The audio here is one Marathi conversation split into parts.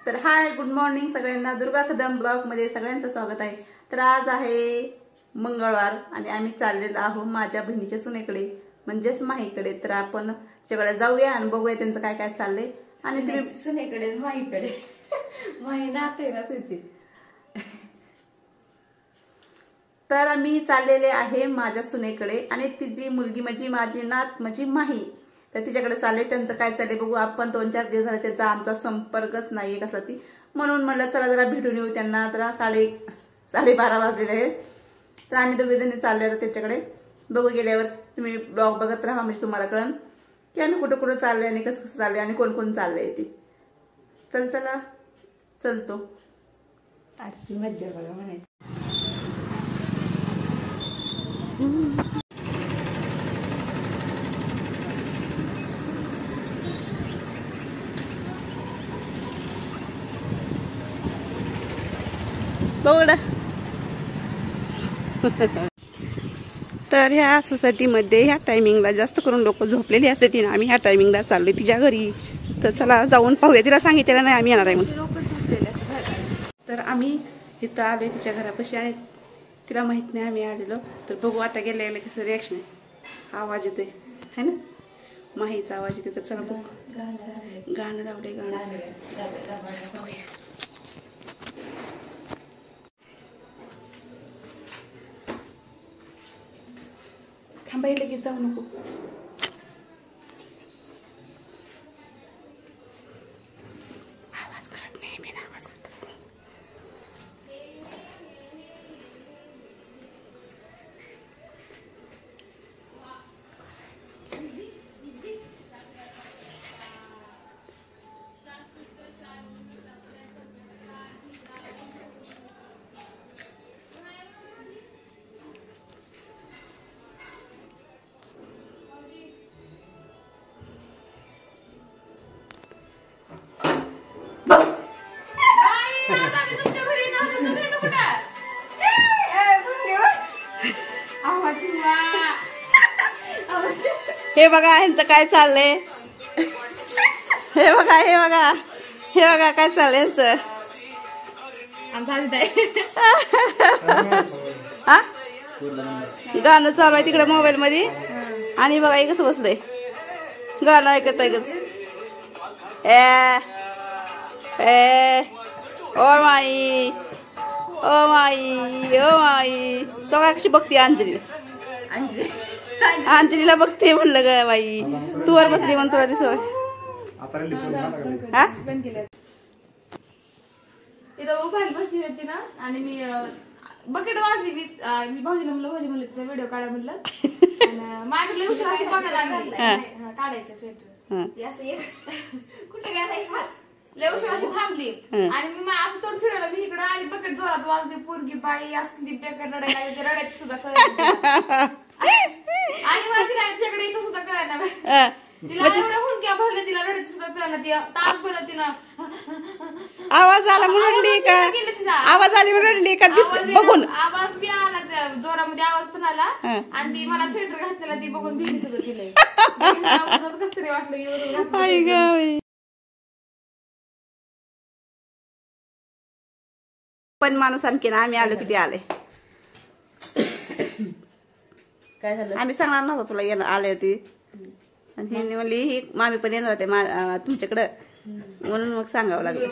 तर हाय गुड मॉर्निंग सगळ्यांना. दुर्गा कदम ब्लॉग मध्ये सगळ्यांचं स्वागत आहे. तर आज आहे मंगळवार आणि आम्ही चाललेलो आहोत माझ्या बहिणीच्या सुनेकडे म्हणजेच माहीकडे. तर आपण त्याच्याकडे जाऊया आणि बघूया त्यांचं काय काय चाललंय. आणि तुम्ही सुनेकडे माहीकडे माही नाते ना तुझी. तर आम्ही चाललेले आहे माझ्या सुनेकडे आणि तिची मुलगी म्हणजे माझी नात म्हणजे माही. तर तिच्याकडे चालले. त्यांचं काय चाललंय बघू आपण. 2-4 दिवस झाले त्यांचा आमचा संपर्कच नाहीये कसा ती. म्हणून म्हणलं चला जरा भेटून येऊ त्यांना. तर 12:30 वाजलेले आहेत. तर आम्ही दोघेजणी चाललोय आता त्याच्याकडे. बघू गेल्यावर तुम्ही ब्लॉग बघत राहा म्हणजे तुम्हाला कळन की आम्ही कुठं कुठं चाललोय आणि कसं कसं चाललंय आणि कोण कोण चाललंय ते. चला चलतो. आजची मज्जा बघा म्हणायची. बघ तर ह्या सोसायटीमध्ये ह्या टायमिंगला जास्त करून लोक झोपलेली असते. आम्ही ह्या टायमिंगला चाललोय तिच्या घरी. तर चला जाऊन पाहूया. तिला सांगितलेलं नाही आम्ही येणार आहे म्हणून. तर आम्ही इथं आलोय तिच्या घरापाशी आणि तिला माहित नाही आम्ही आलेलो. तर बघू आता गेल्या गेल्या कसं रिॲक्शन आहे. आवाज येते है ना, माहीचा आवाज येते. तर चला बघू. गाणं लावलंय बघूया. थांबाय लगेच जाऊ नको. आवाज करत नाही मी ना, आवाज करत नाही. हे बघा ह्यांचं काय चाललंय. हे बघा काय चाललंय ह्यांचं. गाणं चालू आहे तिकडे मोबाईल मध्ये आणि बघा कसं बसलंय गाणं ऐकत ओ माई ओ माई ओ माई. तो काय कशी बघते अंजलीला बघते म्हणलं ग बाई. तू वर बसली म्हणून तुला दिसत. बसली होती ना आणि मी बकेट वाजली. मी भाऊजीला म्हणलं व्हिडिओ काढा म्हणलं. माझ्याकडे उशीर अशी बघायला काढायचं स्वेटर कुठे गेला लय उशीर अशी थांबली आणि मी असं तोंड फिरवलं. मी इकडे आली बकेट जोरात वाजली. पोरगी बाई असली बेकार रडायला लागली. रडायची सुद्धा कळलं आणि मला तिला तिच्याकडे यायचं सुद्धा कळायला. तिला एवढ्या हुंक्या भरल्या तिला रडायचं सुद्धा कळलं. ती तास बोलत तिनं आवाज आला म्हणून रडली का? आवाज आली म्हणून रडली का? बघून आवाज बी आला जोरामध्ये आवाज पण आला आणि ती मला स्वेटर घातलेला ती बघून भीती सुद्धा तिला कस तरी वाटलं. पण माणूस आणखी आम्ही आलो किती आले काय झालं आम्ही सांगणार नव्हतो तुला येणार आले होती. आणि ही म्हणली ही मामी पण येणार होते तुमच्याकडं म्हणून मग सांगावं लागलं.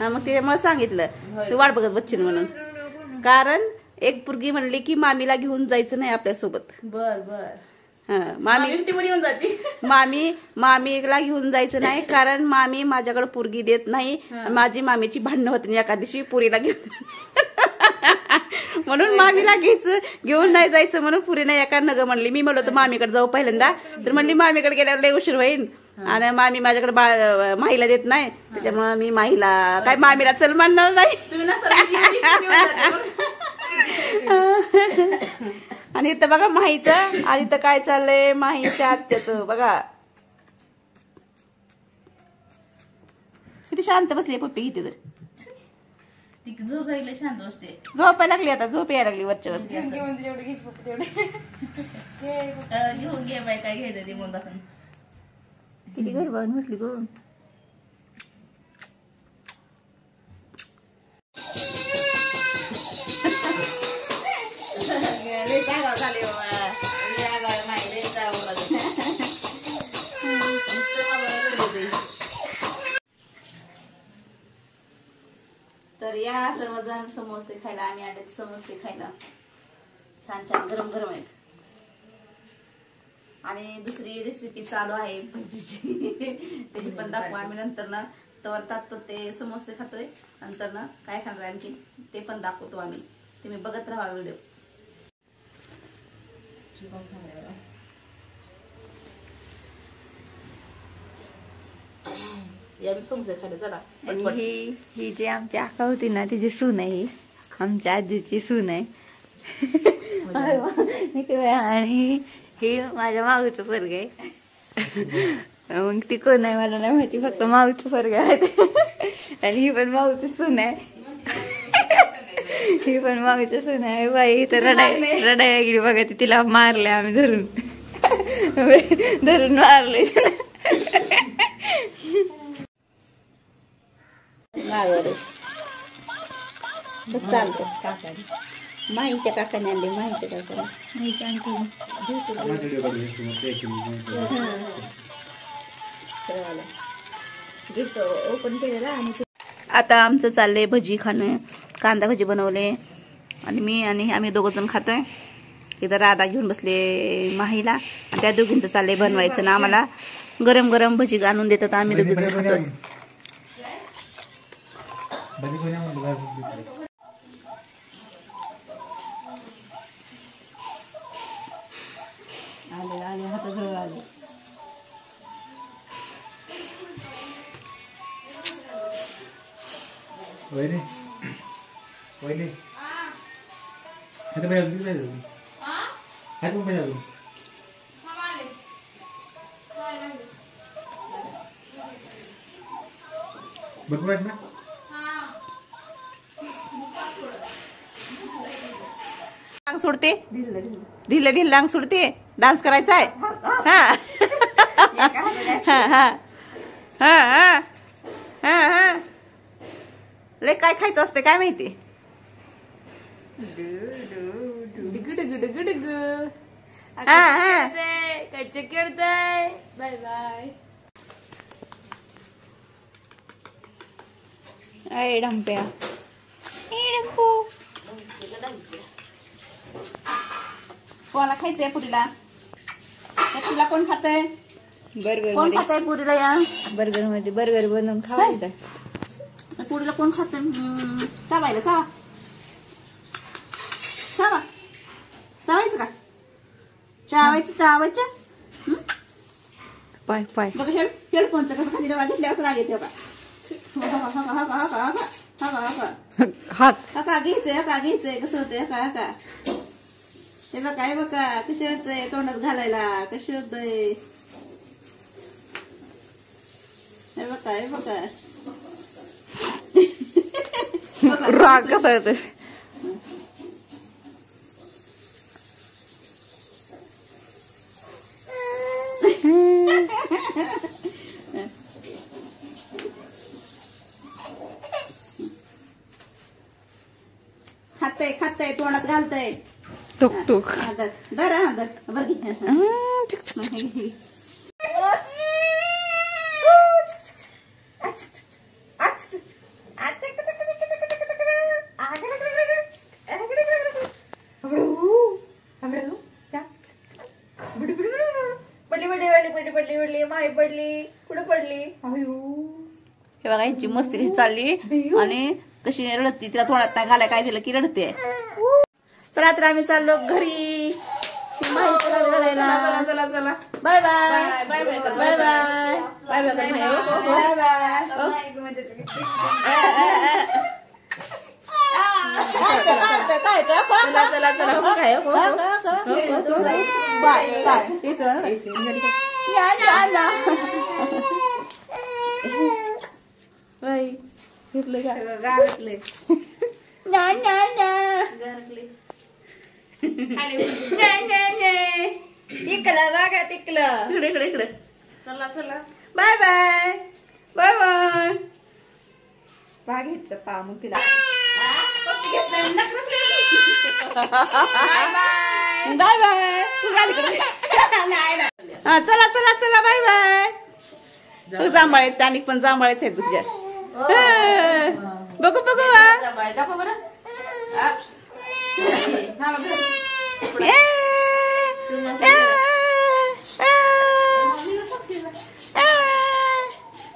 मग त्याच्यामुळे सांगितलं तू वाट बघत बच्चीन म्हणून. कारण एक पोरगी म्हणली की मामीला घेऊन जायचं नाही आपल्यासोबत. बर मामीला घेऊन जायचं नाही कारण मामी माझ्याकडे पोरगी देत नाही. माझी मामीची भांडणं होती एका दिवशी पुरीला घेऊन म्हणून मामीला घेऊन नाही जायचं म्हणून पुरीने एका नग म्हणली. मी म्हणलो तर मामीकडे जाऊ पहिल्यांदा. तर म्हणली मामीकडे गेल्यावर लय उशीर होईल आणि मामी माझ्याकडे माहीला देत नाही. त्याच्यामुळे मी माहीला काय मामीला चल म्हणणार नाही. आणि इथं बघा माहीचं आणि इथं काय चाललंय माहीच्या आत्याचं बघा. किती शांत बसली पप्पी. किती तर झोप जायला शांत असते. झोपायला लागली आता. झोप यायला लागली वरच्यावर. घेऊन घे बाई काय घ्यायचं ते म्हणत असं. किती घर बांधून बसली गो. तर या सर्वजण समोसे खायला. आम्ही आले समोसे खायला. छान छान गरम गरम आहेत. आणि दुसरी रेसिपी चालू आहे भजीची. त्याची पण दाखवू आम्ही नंतर ना. तर तात्पुरते समोसे खातोय. नंतर ना काय खाणार आणखी ते पण दाखवतो आम्ही. तुम्ही बघत राहा व्हिडिओ. या समोसे खायला चला. आणि ही जी आमची आका होती ना तिची सून आहे. आमच्या आजीची सून आहे. आणि ही माझ्या माऊचं पोरग आहे. मग ती कोण आहे मला नाही माहिती. फक्त माऊचं पोरग आहे. आणि ही पण माऊची सून आहे. ही पण माऊची सून आहे. बाई तर रडायला गेली बघा. ती तिला मारले आम्ही धरून. धरून मारले. चालतं काकाने. माहीच्या काकाने आणले. माहीच्या काकाने ओपन केलेला. आणि आता आमचं चाललंय भजी खाणं. कांदा भजी बनवले आणि मी आणि आम्ही दोघं जण खातोय. इथं राधा घेऊन बसले माहीला. त्या दोघींचं चाललंय बनवायचं ना. आम्हाला गरम गरम भजी आणून देतात. आम्ही दोघी जण खातोय. आले हाताजवळ आले. वैने वैने आता बाहेर किती पाहिजे हात पण पाहिजे अजून भरपूर आहेत ना. अंग सोडते. ढिल्ल ढिल्ल अंग सोडते. डान्स करायचा आहे. हा हा हा हा हा हा. लय काय खायचं असते काय माहिती. कच्चे खेळताय. Bye bye. अय डंप्या. डंपू कोणाला खायचंय पुरीला. पुरीला कोण खातंय. बर्गर कोण मध्ये खातंय पुरीला. या बर्गर मध्ये बर्गर बनवून खावायचा. पुरीला कोण खातंय. चावायला चावा चावा. चावायचं का. चावायचं. पाय पाय बघा हेडफोनचं कसं खाली घेतल्या असं लागेल. तेव्हा हात हका घ्यायचंय कसं होतंय. हका हे बघा हे बघा कसे होतंय. तोंडात घालायला कसे होतंय. हे बघा राग कसा येतोय. खातंय तोंडात घालतंय. तुक तुक. दर बरं पडली माही पडली कुठं पडली. हे बघा यांची मस्ती कशी चालली. आणि कशी रडती. तिला तोंडात नाही घालाय काय दिलं की रडते. तर आता आम्ही चाललो घरी. रडायला. चला चला. Bye bye bye bye bye bye bye bye bye. चला चला. Bye bye. गारटले. तिकलं बघा तिकलं. इकडे चला चला. Bye bye bye bye. बागेचं पा मग तिला बाय बाय. हा चला चला चला बाय बाय. जांभळे त्याने पण जांभळेच आहेत तुझ्या. बघू बघू दाखव बरं.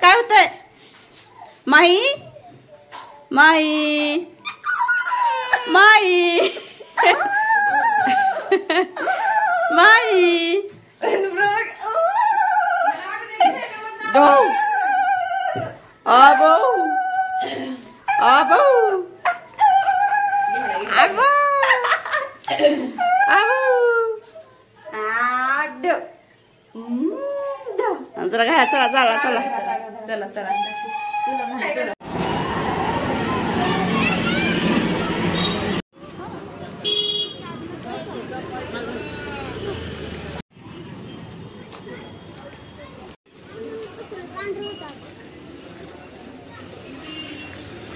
काय होतंय माही माही माही माही आबो आबो आबो आबो जरा घ्या चला चला चला चला चला.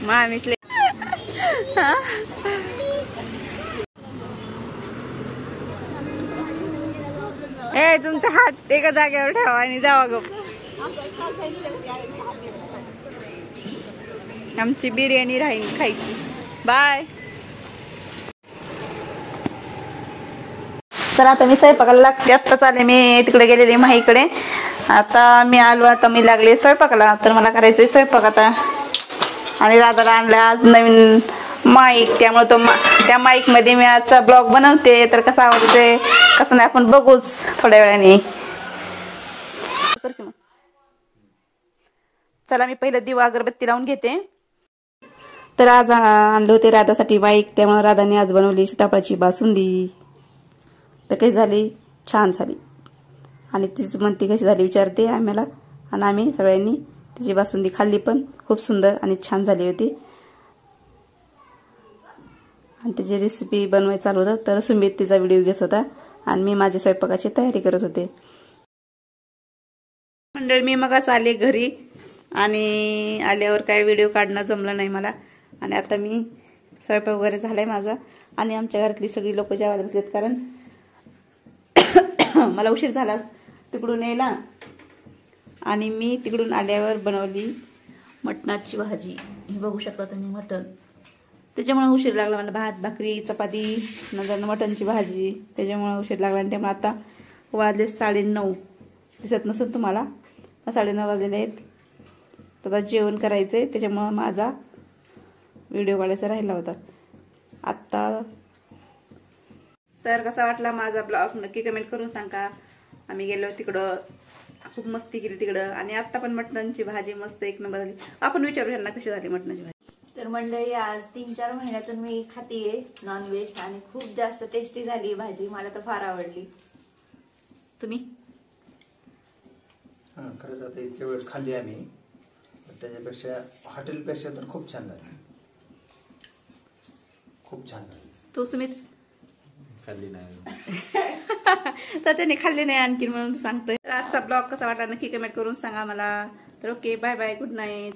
मामीतले ए तुमचा हात एका जागेवर ठेवा आणि जावा गप. आमची बिर्याणी राहील खायची. बाय. चला आता मी स्वयंपाकाला लागते. आत्ताच आले मी तिकडे गेलेले माहीकडे. आता मी आलो. आता मी लागले स्वयंपाकाला. तर मला करायचंय स्वयंपाक आता. आणि राधाला आणलं आज नवीन माईक. त्यामुळे तो त्या माईक मध्ये मी आजचा ब्लॉग बनवते. तर कसा आवडते कसं नाही आपण बघूच थोड्या वेळाने. चला मी पहिलं दिवा अगरबत्ती लावून घेते. तर आज आणले होते राधासाठी माईक. त्यामुळे राधाने आज बनवली सीताफळाची बासुंदी. तर कशी झाली? छान झाली. आणि तीच म्हणती कशी झाली विचारते आम्हाला. आणि आम्ही सगळ्यांनी तिची बासुंदी खाल्ली पण. खूप सुंदर आणि छान झाली होती. आणि त्याची रेसिपी बनवायची चालू होतं. तर सुमित तिचा व्हिडिओ घेत होता आणि मी माझ्या स्वयंपाकाची तयारी करत होते. मंडळ मी मगच आले घरी आणि आल्यावर काय व्हिडिओ काढणं जमलं नाही मला. आणि आता मी स्वयंपाक वगैरे झालाय माझा. आणि आमच्या घरातली सगळी लोक जेवायला बसलेत कारण मला उशीर झाला तिकडून यायला. आणि मी तिकडून आल्यावर बनवली मटणाची भाजी. हे बघू शकता तुम्ही मटण. त्याच्यामुळे उशीर लागला मला. भात भाकरी चपाती नंतर मटणची भाजी. त्याच्यामुळे उशीर लागला. आणि त्यामुळे आता वाजले 9:30. दिसत नसेल तुम्हाला 9:30 वाजलेले आहेत. तर आता जेवण करायचंय. त्याच्यामुळे माझा व्हिडिओ काढायचा राहिला होता आत्ता. तर कसा वाटला माझा ब्लॉग नक्की कमेंट करून सांगा. आम्ही गेलो तिकडं खूप मस्ती केली तिकडं. आणि आता पण मटणाची भाजी मस्त एक नंबर झाली. आपण विचारू यांना कशी झाली मटणाची भाजी. तर मंडळी आज 3-4 महिन्यातून मी खातीये नॉनव्हेज आणि खूप जास्त टेस्टी झाली भाजी. मला तर फार आवडली. तुम्ही? खरंच आता इतक्या वेळेस खाल्ली आम्ही. त्याच्यापेक्षा हॉटेलपेक्षा तर खूप छान झाली. खूप छान झाली. तू सुमित? खाल्ली नाही तर त्याने खाल्ली नाही आणखी म्हणून सांगतोय. आजचा ब्लॉग कसा वाटला नक्की कमेंट करून सांगा मला. तर okay bye bye good night.